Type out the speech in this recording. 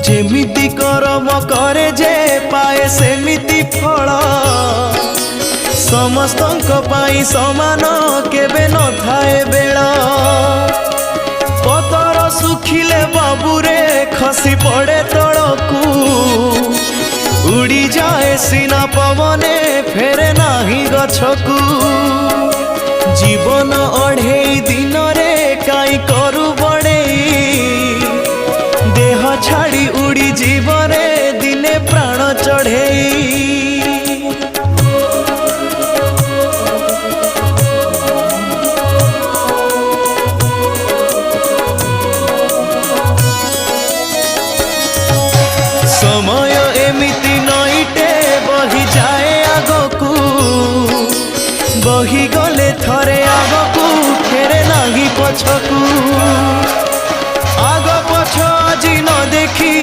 जेमिति करम करे जे पाए सेमिति फल समस्तंक पाई समान केबे न थाए बेल पतर सुखिले बाबूरे खसी पड़े तलकू उड़ी जाए सीना पवने फेरे नाही गछकू जीवन अढ़ेई दिन रे काई करू बड़ेई देह छाड़ी उड़ी जीवरे दिने प्राण चढ़ेई समय एमिति नईटे बही जाए आगकू बही गले थरे आगकू फेरे नाही पछकू आग पछ आज न देखी